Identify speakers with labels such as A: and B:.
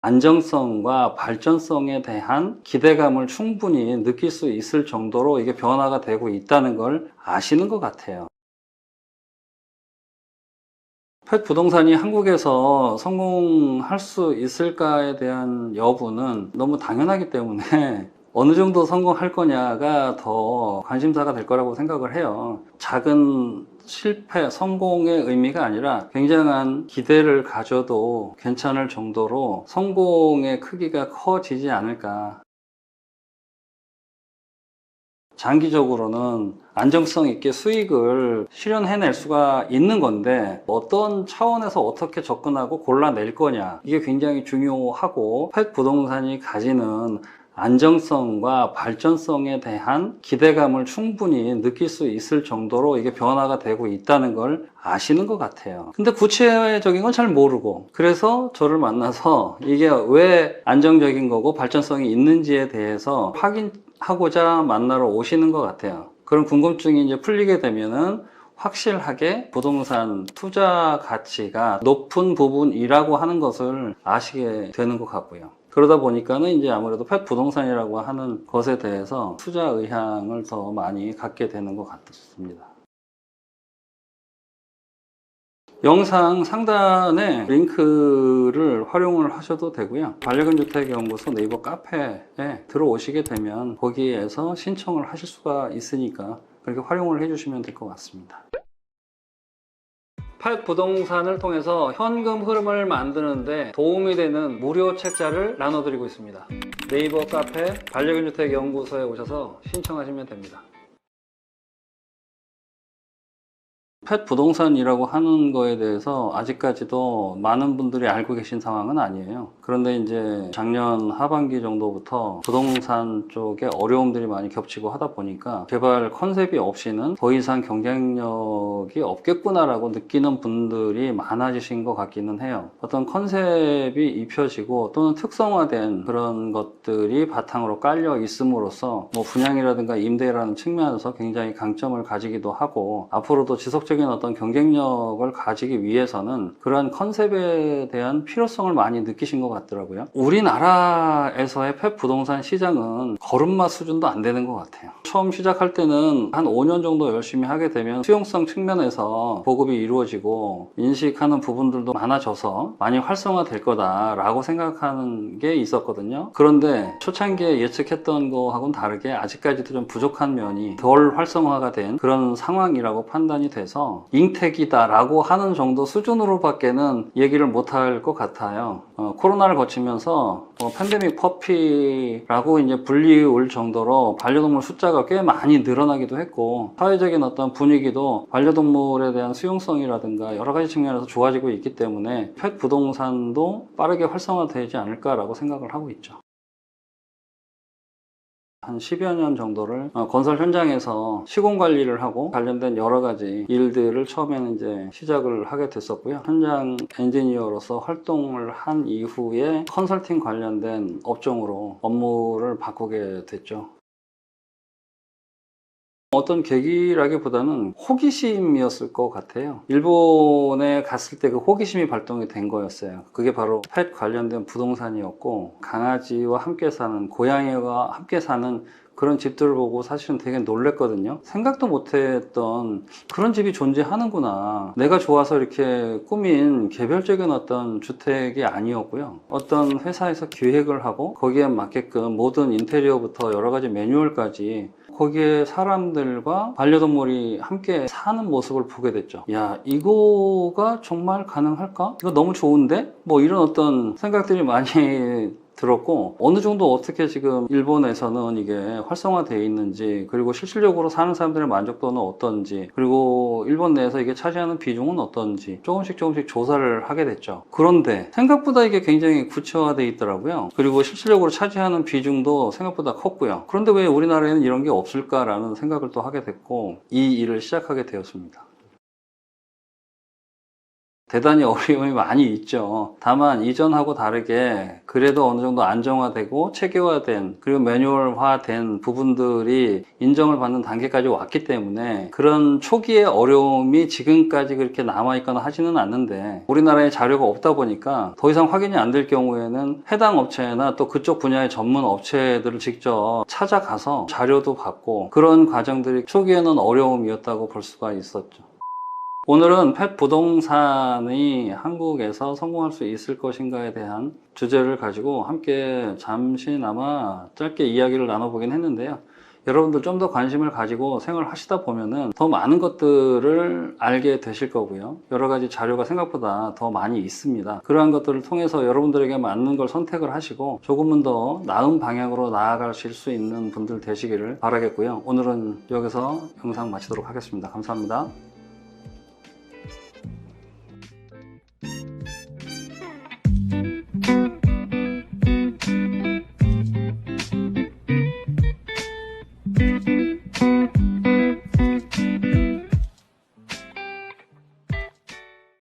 A: 안정성과 발전성에 대한 기대감을 충분히 느낄 수 있을 정도로 이게 변화가 되고 있다는 걸 아시는 것 같아요. 펫 부동산이 한국에서 성공할 수 있을까에 대한 여부는 너무 당연하기 때문에 어느 정도 성공할 거냐가 더 관심사가 될 거라고 생각을 해요. 작은 실패, 성공의 의미가 아니라 굉장한 기대를 가져도 괜찮을 정도로 성공의 크기가 커지지 않을까. 장기적으로는 안정성 있게 수익을 실현해낼 수가 있는 건데 어떤 차원에서 어떻게 접근하고 골라낼 거냐, 이게 굉장히 중요하고, 펫 부동산이 가지는 안정성과 발전성에 대한 기대감을 충분히 느낄 수 있을 정도로 이게 변화가 되고 있다는 걸 아시는 것 같아요. 근데 구체적인 건 잘 모르고, 그래서 저를 만나서 이게 왜 안정적인 거고 발전성이 있는지에 대해서 확인하고자 만나러 오시는 것 같아요. 그런 궁금증이 이제 풀리게 되면은 확실하게 부동산 투자 가치가 높은 부분이라고 하는 것을 아시게 되는 것 같고요. 그러다 보니까는 이제 아무래도 펫 부동산이라고 하는 것에 대해서 투자 의향을 더 많이 갖게 되는 것 같습니다. 영상 상단에 링크를 활용을 하셔도 되고요. 반려견 주택연구소 네이버 카페에 들어오시게 되면 거기에서 신청을 하실 수가 있으니까 그렇게 활용을 해주시면 될 것 같습니다. 펫 부동산을 통해서 현금 흐름을 만드는데 도움이 되는 무료 책자를 나눠드리고 있습니다. 네이버 카페 반려견 주택연구소에 오셔서 신청하시면 됩니다. 펫 부동산이라고 하는 거에 대해서 아직까지도 많은 분들이 알고 계신 상황은 아니에요. 그런데 이제 작년 하반기 정도부터 부동산 쪽에 어려움들이 많이 겹치고 하다 보니까 개발 컨셉이 없이는 더 이상 경쟁력이 없겠구나라고 느끼는 분들이 많아지신 것 같기는 해요. 어떤 컨셉이 입혀지고 또는 특성화된 그런 것들이 바탕으로 깔려 있음으로써 뭐 분양이라든가 임대라는 측면에서 굉장히 강점을 가지기도 하고, 앞으로도 지속적인 어떤 경쟁력을 가지기 위해서는 그러한 컨셉에 대한 필요성을 많이 느끼신 것 같더라고요. 우리나라에서의 펫 부동산 시장은 걸음마 수준도 안 되는 것 같아요. 처음 시작할 때는 한 5년 정도 열심히 하게 되면 수용성 측면에서 보급이 이루어지고 인식하는 부분들도 많아져서 많이 활성화될 거다라고 생각하는 게 있었거든요. 그런데 초창기에 예측했던 거하고는 다르게 아직까지도 좀 부족한 면이 덜 활성화가 된 그런 상황이라고 판단이 돼서 잉택이다라고 하는 정도 수준으로밖에는 얘기를 못할 것 같아요. 코로나를 거치면서 팬데믹 퍼피라고 이제 불리울 정도로 반려동물 숫자가 꽤 많이 늘어나기도 했고, 사회적인 어떤 분위기도 반려동물에 대한 수용성이라든가 여러 가지 측면에서 좋아지고 있기 때문에 펫 부동산도 빠르게 활성화되지 않을까라고 생각을 하고 있죠. 한 10여 년 정도를 건설 현장에서 시공 관리를 하고 관련된 여러 가지 일들을 처음에는 이제 시작을 하게 됐었고요. 현장 엔지니어로서 활동을 한 이후에 컨설팅 관련된 업종으로 업무를 바꾸게 됐죠. 어떤 계기라기보다는 호기심이었을 것 같아요. 일본에 갔을 때 그 호기심이 발동이 된 거였어요. 그게 바로 펫 관련된 부동산이었고, 강아지와 함께 사는, 고양이와 함께 사는 그런 집들을 보고 사실은 되게 놀랬거든요. 생각도 못했던 그런 집이 존재하는구나. 내가 좋아서 이렇게 꾸민 개별적인 어떤 주택이 아니었고요. 어떤 회사에서 기획을 하고 거기에 맞게끔 모든 인테리어부터 여러 가지 매뉴얼까지 거기에 사람들과 반려동물이 함께 사는 모습을 보게 됐죠. 야, 이거가 정말 가능할까? 이거 너무 좋은데? 뭐 이런 어떤 생각들이 많이 들었고, 어느 정도 어떻게 지금 일본에서는 이게 활성화되어 있는지, 그리고 실질적으로 사는 사람들의 만족도는 어떤지, 그리고 일본 내에서 이게 차지하는 비중은 어떤지 조금씩 조사를 하게 됐죠. 그런데 생각보다 이게 굉장히 구체화되어 있더라고요. 그리고 실질적으로 차지하는 비중도 생각보다 컸고요. 그런데 왜 우리나라에는 이런 게 없을까라는 생각을 또 하게 됐고, 이 일을 시작하게 되었습니다. 대단히 어려움이 많이 있죠. 다만 이전하고 다르게 그래도 어느 정도 안정화되고 체계화된 그리고 매뉴얼화된 부분들이 인정을 받는 단계까지 왔기 때문에 그런 초기의 어려움이 지금까지 그렇게 남아있거나 하지는 않는데, 우리나라에 자료가 없다 보니까 더 이상 확인이 안 될 경우에는 해당 업체나 또 그쪽 분야의 전문 업체들을 직접 찾아가서 자료도 받고, 그런 과정들이 초기에는 어려움이었다고 볼 수가 있었죠. 오늘은 펫 부동산이 한국에서 성공할 수 있을 것인가에 대한 주제를 가지고 함께 잠시나마 짧게 이야기를 나눠보긴 했는데요. 여러분들 좀 더 관심을 가지고 생활하시다 보면은 더 많은 것들을 알게 되실 거고요. 여러 가지 자료가 생각보다 더 많이 있습니다. 그러한 것들을 통해서 여러분들에게 맞는 걸 선택을 하시고 조금은 더 나은 방향으로 나아가실 수 있는 분들 되시기를 바라겠고요. 오늘은 여기서 영상 마치도록 하겠습니다. 감사합니다.